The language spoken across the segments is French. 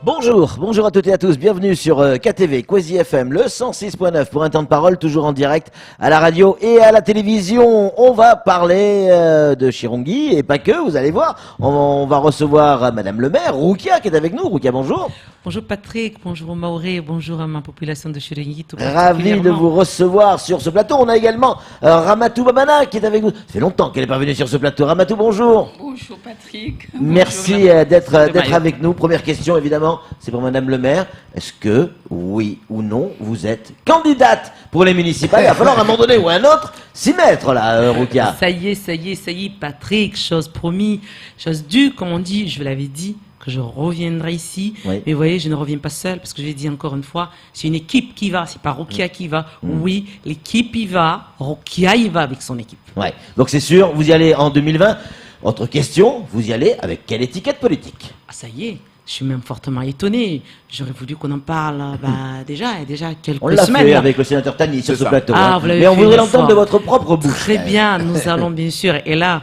Bonjour à toutes et à tous, bienvenue sur KTV, Quasi FM, le 106.9 pour un temps de parole, toujours en direct à la radio et à la télévision. On va parler de Chirongui et pas que, vous allez voir. On va recevoir Madame le maire, Roukia, qui est avec nous. Roukia, bonjour. Bonjour Patrick, bonjour Mauré, bonjour à ma population de Chirongui. Ravi de vous recevoir sur ce plateau. On a également Ramatou Bamana qui est avec nous. Ça fait longtemps qu'elle n'est pas venue sur ce plateau. Ramatou, bonjour. Bonjour Patrick. Merci d'être avec nous. Première question, évidemment, c'est pour Madame le maire. Est-ce que, oui ou non, vous êtes candidate pour les municipales? Il va falloir à un moment donné ou à un autre s'y mettre, là, Roukia. Ça y est, Patrick, chose promis, chose due, comme on dit, je vous l'avais dit, que je reviendrai ici. Oui. Mais vous voyez, je ne reviens pas seul, parce que je l'ai dit encore une fois, c'est une équipe qui va, c'est pas Roukia qui va. Oui, l'équipe y va, Roukia y va avec son équipe. Ouais. Donc c'est sûr, vous y allez en 2020. Autre question, vous y allez avec quelle étiquette politique? Ah, ça y est. Je suis même fortement étonné. J'aurais voulu qu'on en parle déjà quelques semaines. On l'a fait avec le sénateur Tani sur ce plateau. Ah, mais on voudrait l'entendre de votre propre bouche. Très bien, nous allons bien sûr. Et là,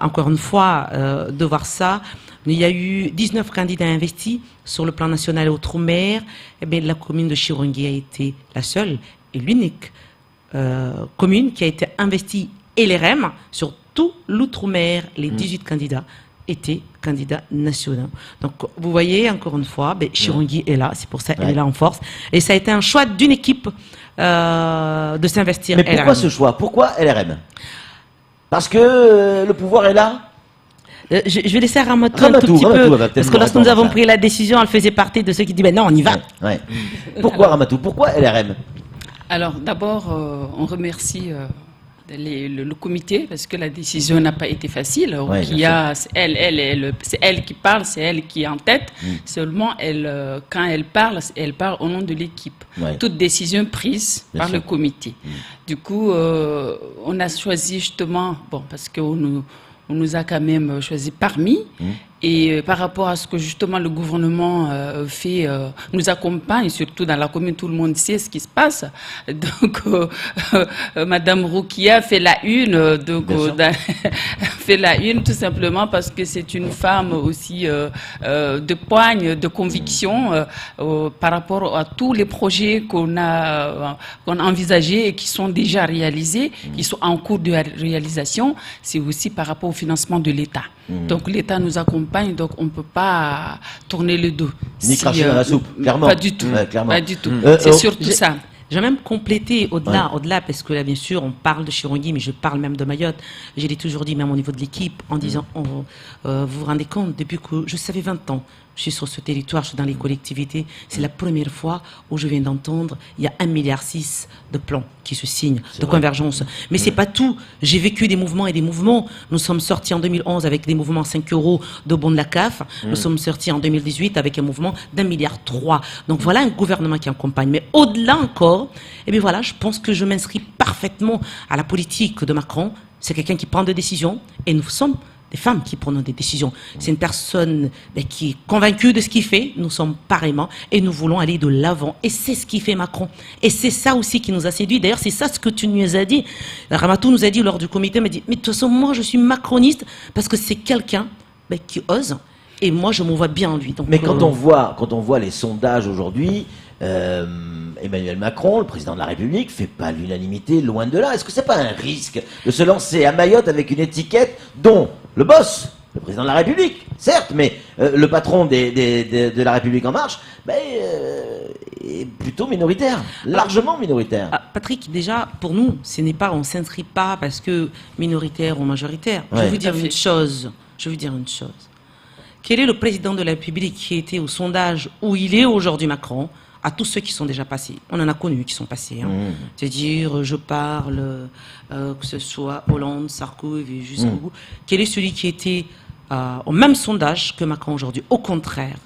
encore une fois, de voir ça, il y a eu 19 candidats investis sur le plan national et outre-mer. Eh bien, la commune de Chirongui a été la seule et l'unique commune qui a été investie LRM sur tout l'outre-mer. Les 18 candidats étaient candidats nationaux. Donc, vous voyez, encore une fois, Chirongui est là, c'est pour ça qu'elle est là en force. Et ça a été un choix d'une équipe de s'investir. Mais pourquoi ce choix? Pourquoi LRM? Parce que le pouvoir est là? Je vais laisser Ramatou un tout petit peu, parce que lorsque nous avons pris la décision, elle faisait partie de ceux qui disent non, on y va. Ouais. Pourquoi Ramatou? Pourquoi LRM? Alors, d'abord, on remercie le comité, parce que la décision n'a pas été facile. C'est elle qui parle, c'est elle qui est en tête. Seulement, quand elle parle au nom de l'équipe. Toute décision prise par le comité. Du coup, on a choisi justement, parce qu'on nous a quand même choisi parmi. Et par rapport à ce que justement le gouvernement fait, nous accompagne, surtout dans la commune, tout le monde sait ce qui se passe. Donc, Madame Roukia fait la une, fait la une tout simplement parce que c'est une femme aussi de poigne, de conviction par rapport à tous les projets qu'on a envisagés et qui sont déjà réalisés, qui sont en cours de réalisation. C'est aussi par rapport au financement de l'État. Donc l'État nous accompagne, donc on ne peut pas tourner le dos. Ni cracher dans la soupe, clairement. Pas du tout. Clairement. Pas du tout. C'est surtout ça. J'ai même complété au-delà, parce que là, bien sûr, on parle de Chirongui, mais je parle même de Mayotte. Je l'ai toujours dit, même au niveau de l'équipe, en disant, vous vous rendez compte, depuis que je savais 20 ans, je suis sur ce territoire, je suis dans les collectivités, c'est la première fois où je viens d'entendre, il y a 1,6 milliard de plans qui se signent, de convergence. Mais c'est pas tout. J'ai vécu des mouvements et des mouvements. Nous sommes sortis en 2011 avec des mouvements 5 € de bon de la CAF. Nous sommes sortis en 2018 avec un mouvement d'1,3 milliard. Donc voilà un gouvernement qui accompagne. Mais au-delà encore, eh bien voilà, je pense que je m'inscris parfaitement à la politique de Macron. C'est quelqu'un qui prend des décisions et nous sommes des femmes qui prennent des décisions. C'est une personne qui est convaincue de ce qu'il fait. Nous sommes pareillement et nous voulons aller de l'avant. Et c'est ce qui fait Macron. Et c'est ça aussi qui nous a séduit. D'ailleurs, c'est ça ce que tu nous as dit. Ramatou nous a dit lors du comité, m'a dit, mais de toute façon, moi, je suis macroniste parce que c'est quelqu'un qui ose. Et moi, je me vois bien en lui. Donc, mais quand on voit les sondages aujourd'hui, Emmanuel Macron, le président de la République, fait pas l'unanimité, loin de là. Est-ce que c'est pas un risque de se lancer à Mayotte avec une étiquette dont le boss, le président de la République, certes, mais le patron de la République en marche, est plutôt minoritaire, largement minoritaire. Patrick, déjà, pour nous, on ne s'inscrit pas parce que minoritaire ou majoritaire. Je vais vous dire une chose. Quel est le président de la République qui était au sondage où il est aujourd'hui, Macron, à tous ceux qui sont déjà passés? On en a connu qui sont passés. C'est-à-dire, je parle, que ce soit Hollande, Sarkozy, jusqu'au bout. Quel est celui qui était au même sondage que Macron aujourd'hui? Au contraire.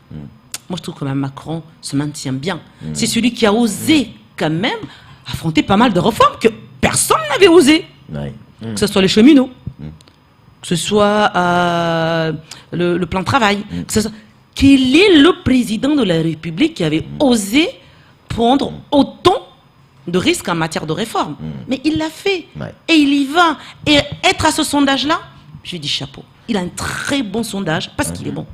Moi, je trouve que même Macron se maintient bien. C'est celui qui a osé, quand même, affronter pas mal de réformes que personne n'avait osé. Que ce soit les cheminots, que ce soit le plan de travail, que ce soit... Quel est le président de la République qui avait osé prendre autant de risques en matière de réforme? Mais il l'a fait. Et il y va. Et être à ce sondage-là, je lui dis chapeau. Il a un très bon sondage parce qu'il est bon.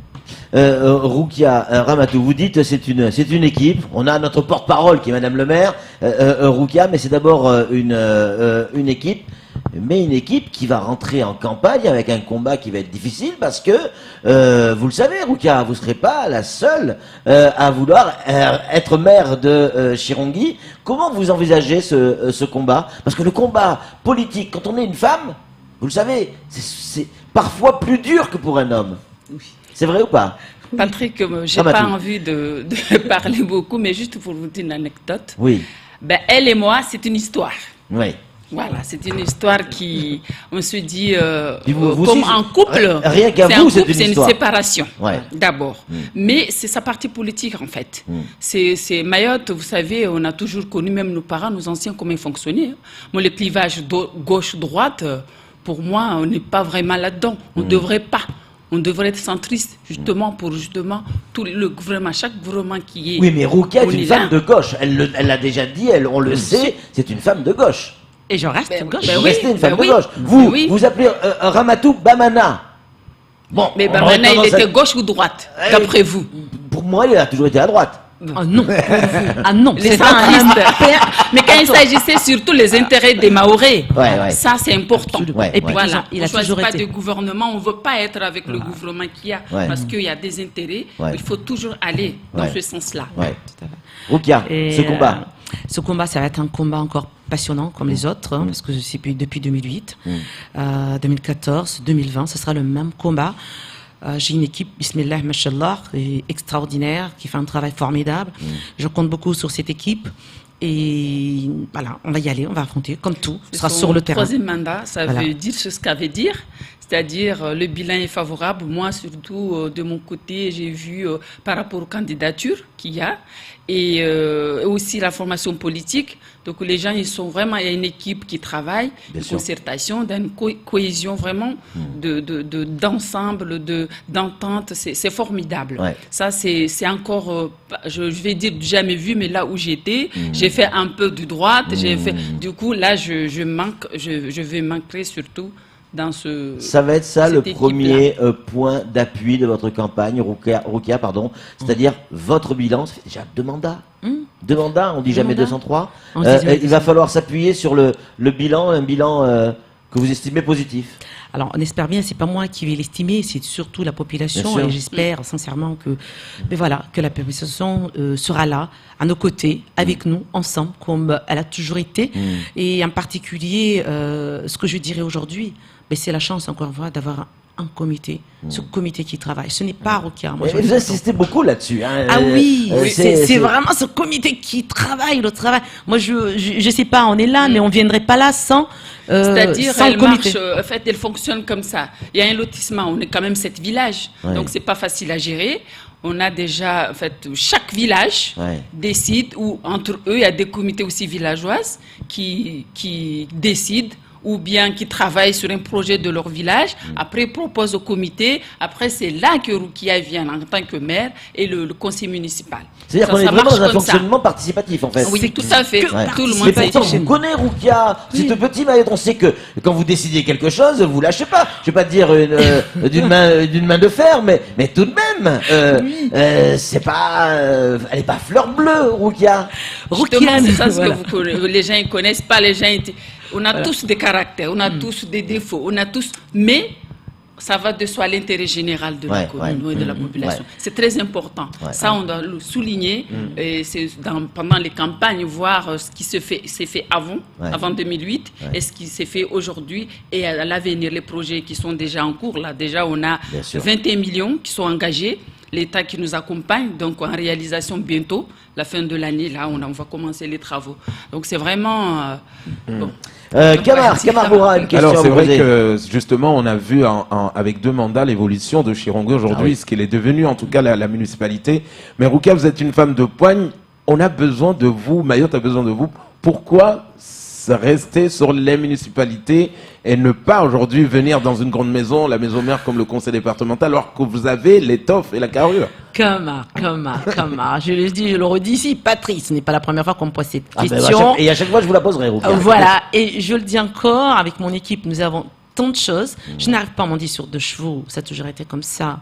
Roukia Ramatou, vous dites c'est une équipe. On a notre porte-parole qui est Madame le maire, Roukia, mais c'est d'abord une équipe. Mais une équipe qui va rentrer en campagne avec un combat qui va être difficile parce que, vous le savez, Roukia, vous ne serez pas la seule à vouloir être maire de Chirongui. Comment vous envisagez ce combat? Parce que le combat politique, quand on est une femme, vous le savez, c'est parfois plus dur que pour un homme. Oui. C'est vrai ou pas? Patrick, j'ai pas envie de parler beaucoup, mais juste pour vous dire une anecdote. Oui. Ben, elle et moi, c'est une histoire. Oui. Voilà, c'est une histoire qui, on se dit, vous comme aussi, un couple, rien qu'à vous, c'est une histoire. séparation, Ouais. d'abord. Mais c'est sa partie politique, en fait. C'est Mayotte, vous savez, on a toujours connu, même nos parents, nos anciens, comment ils fonctionnaient. Moi, le clivage gauche-droite, pour moi, on n'est pas vraiment là-dedans. On ne devrait pas. On devrait être centriste, justement, pour justement tout le gouvernement, chaque gouvernement qui est. Oui, mais Roukia est une là. femme de gauche. Elle l'a déjà dit, on le sait, c'est une femme de gauche. Et je reste gauche. Vous restez une femme de oui. gauche. Vous appelez Ramatou Bamana. Bon, Mais on aurait Bamana, il tendance à- était gauche ou droite, d'après vous? Pour moi, il a toujours été à droite. Ah non. Ah non. Les C'est pas un- centristes. Mais quand il s'agissait surtout les intérêts des Mahorais, Ouais. ça c'est important. Ouais, Et puis, Voilà, il a on ne choisit toujours pas été. de gouvernement, on ne veut pas être avec le gouvernement qu'il y a, Ouais. parce qu'il y a des intérêts, Ouais. il faut toujours aller dans Ouais. ce sens-là. Ouais. Roukia, Et, ce combat. ce combat, ça va être un combat encore passionnant comme les autres, hein, parce que c'est depuis 2008, 2014, 2020, ce sera le même combat. J'ai une équipe, bismillah, mashallah, extraordinaire, qui fait un travail formidable. Je compte beaucoup sur cette équipe. Et voilà, on va y aller, on va affronter, comme tout, ce sera Son sur le terrain. troisième mandat, ça Voilà. veut dire ce que ça veut dire. C'est-à-dire, le bilan est favorable. Moi, surtout, de mon côté, j'ai vu par rapport aux candidatures qu'il y a et aussi la formation politique. Donc, les gens, ils sont vraiment, il y a une équipe qui travaille, Bien une sûr. concertation, d'une cohésion vraiment d'ensemble, d'entente. C'est formidable. Ouais. Ça, c'est encore, je vais dire jamais vu, mais là où j'étais, j'ai fait un peu de droite. J'ai fait, du coup, là, je vais manquer surtout dans Ça va être ça cette le équipe-là. premier point d'appui de votre campagne, Roukia, pardon. C'est-à-dire votre bilan, ça fait déjà 2 mandats. 2 mandats, on dit jamais mandats. 203. On dit jamais Il va 203. falloir s'appuyer sur le bilan, un bilan que vous estimez positif. Alors, on espère bien, c'est pas moi qui vais l'estimer, c'est surtout la population, Bien sûr. et j'espère sincèrement mais voilà, que la population sera là, à nos côtés, avec nous, ensemble, comme elle a toujours été. Et en particulier, ce que je dirais aujourd'hui, c'est la chance, encore une fois, d'avoir un comité, ce comité qui travaille. Ce n'est pas Roukia. Moi, je Vous le dis insistez beaucoup là-dessus. Hein. ah oui, c'est c'est vraiment ce comité qui travaille, le travail. Moi, je sais pas, on est là, mais on viendrait pas là sans C'est-à-dire, sans elle le comité. marche, en fait, elle fonctionne comme ça. Il y a un lotissement, on est quand même 7 villages, Ouais. donc c'est pas facile à gérer. On a déjà, en fait, chaque village Ouais. décide, ou entre eux, il y a des comités aussi villageoises qui décident ou bien qui travaillent sur un projet de leur village, après proposent au comité, après c'est là que Roukia vient en tant que maire et le conseil municipal. C'est-à-dire Ça, qu'on est ça vraiment marche dans un comme ça. fonctionnement participatif, en fait. Oui, tout à fait. Ouais. Tout le Mais monde pourtant, peut on connaît Roukia. C'est tout petit, Mayotte. On sait que quand vous décidez quelque chose, vous lâchez pas. Je vais pas dire d'une main de fer, mais tout de même, c'est pas, elle est pas fleur bleue, Roukia. Justement, c'est ça ce voilà. que les gens ne connaissent pas. Les gens, on a tous des caractères, on a tous des défauts, on a tous, mais ça va de soi l'intérêt général de la commune et de la population. C'est très important. Ça, on doit le souligner. Et c'est pendant les campagnes, voir ce qui s'est fait avant 2008, et ce qui s'est fait aujourd'hui et à l'avenir, les projets qui sont déjà en cours. Là, déjà, on a Bien sûr. 21 millions qui sont engagés. L'État qui nous accompagne, donc en réalisation bientôt, la fin de l'année, là, on va commencer les travaux. Donc c'est vraiment... bon. Kamar Boura, une question Alors à c'est vous vrai poser. que justement on a vu avec 2 mandats l'évolution de Chirongui aujourd'hui, Ah oui. ce qu'elle est devenue en tout cas la municipalité. Mais Roukia, vous êtes une femme de poigne, on a besoin de vous, Mayotte a besoin de vous. Pourquoi rester sur les municipalités et ne pas aujourd'hui venir dans une grande maison, la maison mère comme le conseil départemental, alors que vous avez l'étoffe et la carrure? Kamar. Je le dis, je le redis ici, Patrice, ce n'est pas la première fois qu'on me pose cette Ah ben, question. et à chaque fois, je vous la poserai, Roukia. Voilà, et je le dis encore, avec mon équipe, nous avons tant de choses. Je n'arrive pas à monter sur 2 chevaux. Ça a toujours été comme ça.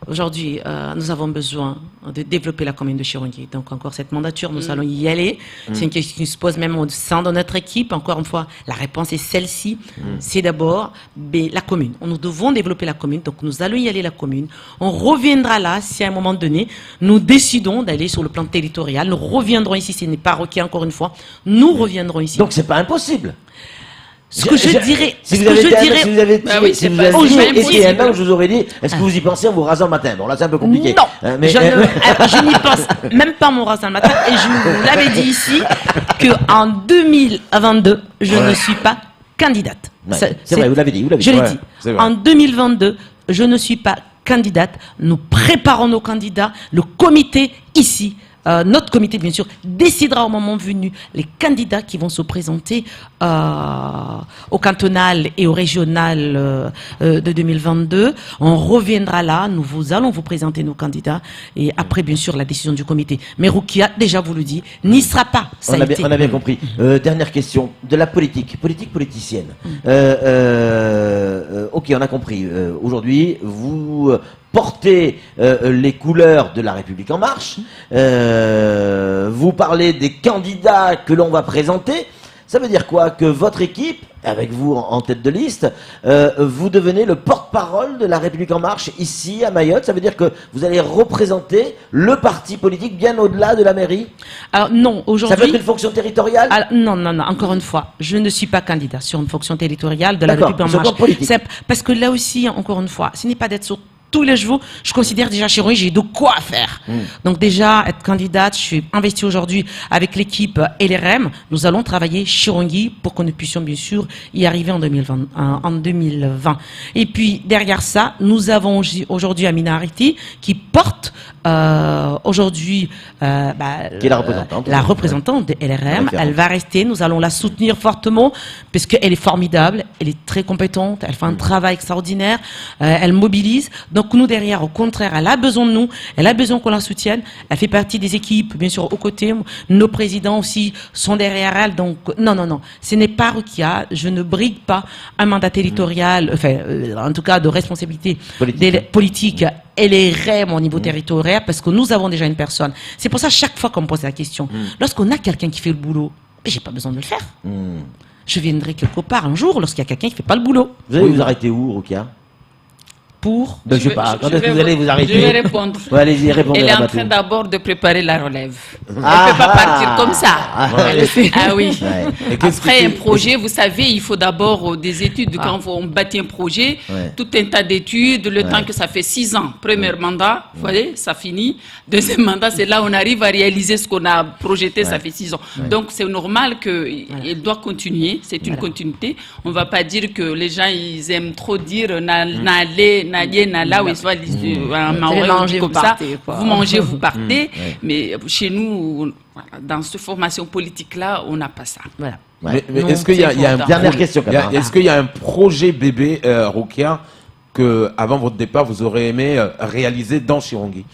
Aujourd'hui, nous avons besoin de développer la commune de Chirongui. Donc, encore cette mandature, nous allons y aller. C'est une question qui se pose même au sein de notre équipe. Encore une fois, la réponse est celle-ci. C'est d'abord la commune. Nous devons développer la commune. Donc, nous allons y aller, la commune. On reviendra là si à un moment donné, nous décidons d'aller sur le plan territorial. Nous reviendrons ici. Ce n'est pas requis, encore une fois. Nous reviendrons ici. Donc, c'est pas impossible. Ce que je dirais, si vous avez c'est été un an, je vous aurais dit, est-ce que vous y pensez en vous rasant le matin? Bon, là, c'est un peu compliqué. Non, je n'y pense même pas en me rasant le matin. Et je vous l'avais dit ici qu'en 2022, je ne suis pas candidate. Ouais, c'est vrai, vous l'avez dit. Je l'ai dit. En 2022, je ne suis pas candidate. Nous préparons nos candidats. Le comité ici, notre comité, bien sûr, décidera au moment venu les candidats qui vont se présenter au cantonal et au régional de 2022. On reviendra là, nous allons vous présenter nos candidats et après, bien sûr, la décision du comité. Mais Roukia, déjà vous le dit, n'y sera pas. On a bien compris. Dernière question, de la politicienne. Ok, on a compris. Aujourd'hui, vous portez les couleurs de la République en marche. Vous parlez des candidats que l'on va présenter. Ça veut dire quoi? Que votre équipe, avec vous en tête de liste, vous devenez le porte-parole de la République en marche ici à Mayotte. Ça veut dire que vous allez représenter le parti politique bien au-delà de la mairie? Alors non, aujourd'hui... Ça peut être une fonction territoriale? Alors, non, encore une fois, je ne suis pas candidat sur une fonction territoriale de la République en marche. C'est parce que là aussi, encore une fois, ce n'est pas d'être sur tous les chevaux, je considère déjà chez Chirongui, j'ai de quoi faire. Donc déjà, être candidate, je suis investie aujourd'hui avec l'équipe LRM. Nous allons travailler Chirongui pour que nous puissions bien sûr y arriver en 2020. Et puis derrière ça, nous avons aujourd'hui Amina Ariti qui porte aujourd'hui qui est la représentante de LRM. Elle va rester, nous allons la soutenir fortement parce qu'elle est formidable, elle est très compétente, elle fait un travail extraordinaire, elle mobilise. Donc nous derrière, au contraire, elle a besoin de nous, elle a besoin qu'on la soutienne. Elle fait partie des équipes, bien sûr, aux côtés. Nos présidents aussi sont derrière elle. Donc non, ce n'est pas Roukia. Je ne brigue pas un mandat territorial, en tout cas de responsabilité politique. Elle est REM au niveau territorial parce que nous avons déjà une personne. C'est pour ça chaque fois qu'on me pose la question, lorsqu'on a quelqu'un qui fait le boulot, j'ai pas besoin de le faire. Je viendrai quelque part un jour lorsqu'il y a quelqu'un qui fait pas le boulot. Vous allez vous arrêter où, Roukia? Je sais pas. Quand est-ce que vous allez vous arrêter? Je vais répondre. Ouais, allez-y, répondez. Elle est en train d'abord de préparer la relève. Elle ne peut pas partir comme ça. Ah oui. Ouais. Après un projet, vous savez, il faut d'abord des études. Quand on bâtit un projet, tout un tas d'études, le temps que ça fait 6 ans. Premier mandat, vous voyez, ça finit. Deuxième mandat, c'est là où on arrive à réaliser ce qu'on a projeté, ça fait 6 ans. Donc c'est normal qu'il doit continuer. C'est une continuité. On ne va pas dire que les gens, ils aiment trop dire là où ils sont un maoré comme ça, vous mangez, vous partez. Mais chez nous, dans cette formation politique-là, on n'a pas ça. Voilà. Mais est-ce qu'il y a un dernière question quand même. Est-ce qu'il y a un projet bébé Roukia que avant votre départ vous aurez aimé réaliser dans Chirongui?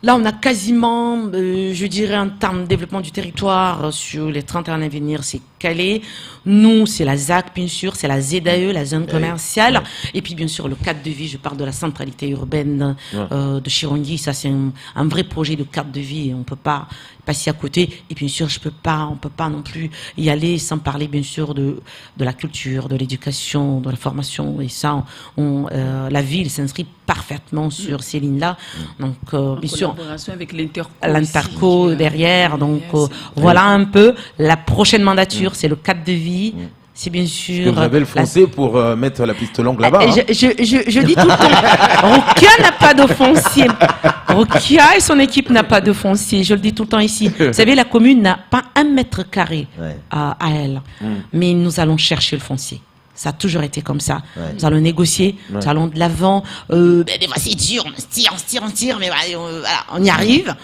Là, on a quasiment, je dirais, en termes de développement du territoire sur les 30 ans à venir, c'est calé. Nous, c'est la ZAC, bien sûr, c'est la ZAE, la zone commerciale. Et puis, bien sûr, le cadre de vie, je parle de la centralité urbaine de Chirongui. Ça, c'est un vrai projet de cadre de vie. On ne peut pas passer à côté. Et bien sûr, on peut pas non plus y aller sans parler, bien sûr, de la culture, de l'éducation, de la formation. Et ça, la ville s'inscrit parfaitement sur ces lignes-là. Donc, bien sûr, avec l'Interco derrière. Donc, voilà un peu. La prochaine mandature, c'est le cadre de vie. C'est bien sûr. Parce que vous avez le foncier pour mettre la piste longue là-bas. Je dis tout le temps, Roukia n'a pas de foncier. Roukia et son équipe n'a pas de foncier. Je le dis tout le temps ici. Vous savez, la commune n'a pas 1 mètre carré à elle. Mais nous allons chercher le foncier. Ça a toujours été comme ça. Nous allons négocier, nous allons de l'avant. Des fois, c'est dur, on se tire, mais voilà, on y arrive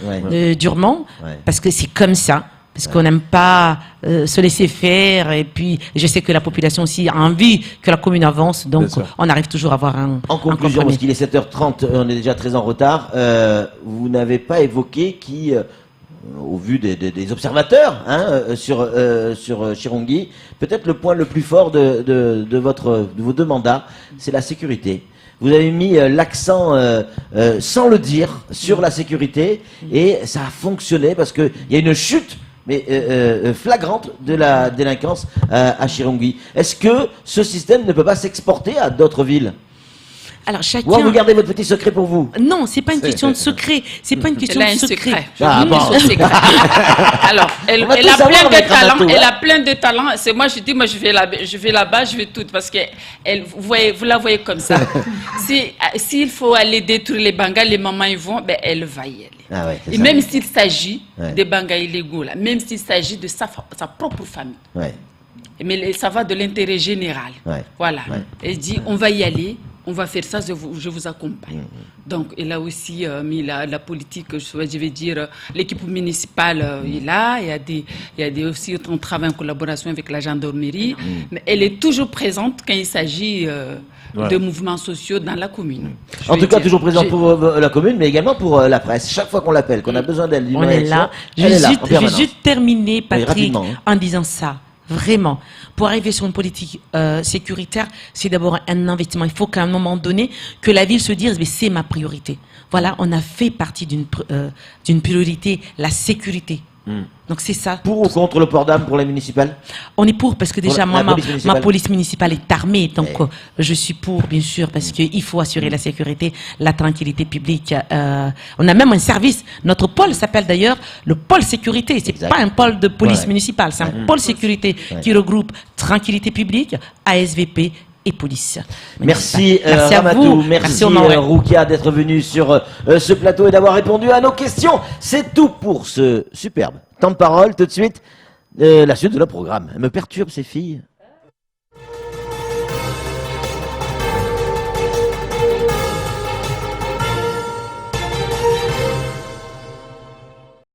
durement, parce que c'est comme ça. Parce qu'on n'aime pas se laisser faire. Et puis, je sais que la population aussi a envie que la commune avance. Donc, on arrive toujours à avoir un conclusion, parce qu'il est 7h30, on est déjà très en retard. Vous n'avez pas évoqué qui au vu des observateurs sur Chirongui, peut-être le point le plus fort de vos 2 mandats, c'est la sécurité. Vous avez mis l'accent, sans le dire, sur la sécurité, et ça a fonctionné parce qu'il y a une chute flagrante de la délinquance à Chirongui. Est-ce que ce système ne peut pas s'exporter à d'autres villes? Alors chacun. Ou vous gardez votre petit secret pour vous? Non, c'est pas une question de secret. C'est pas une question de secret. Ah, bon. Alors, elle a plein de talents. Elle a plein de talents. C'est moi, je dis, moi, je vais là-bas, je vais tout, parce que vous la voyez comme ça. S'il faut aller détruire les bangas, les mamans y vont, ben elle va y aller. Ah ouais, et même s'il s'agit des bangas illégaux, là, même s'il s'agit de sa propre famille. Ouais. Mais ça va de l'intérêt général. Ouais. Voilà. Ouais. Elle dit, on va y aller. On va faire ça, je vous accompagne. Donc, elle a aussi mis la politique, je vais dire, l'équipe municipale est là. Il y a aussi un travail en collaboration avec la gendarmerie. Mais elle est toujours présente quand il s'agit de mouvements sociaux dans la commune. En tout cas, toujours présente pour la commune, mais également pour la presse. Chaque fois qu'on l'appelle, qu'on a besoin d'elle, on est là. Je vais juste terminer, Patrick, en disant ça. Vraiment, pour arriver sur une politique sécuritaire, c'est d'abord un investissement. Il faut qu'à un moment donné, que la ville se dise, mais c'est ma priorité. Voilà, on a fait partie d'une priorité, la sécurité. Donc c'est ça. Pour ou contre le port d'armes pour les municipales? On est pour, parce que déjà, ma police municipale est armée. Donc je suis pour, bien sûr, parce qu'il faut assurer la sécurité, la tranquillité publique. On a même un service. Notre pôle s'appelle d'ailleurs le pôle sécurité. C'est pas un pôle de police municipale, c'est un pôle sécurité qui regroupe tranquillité publique, ASVP et police. Merci Ramatou, merci Roukia d'être venu sur ce plateau et d'avoir répondu à nos questions. C'est tout pour ce superbe temps de parole. Tout de suite, la suite de notre programme. Elle me perturbe ces filles.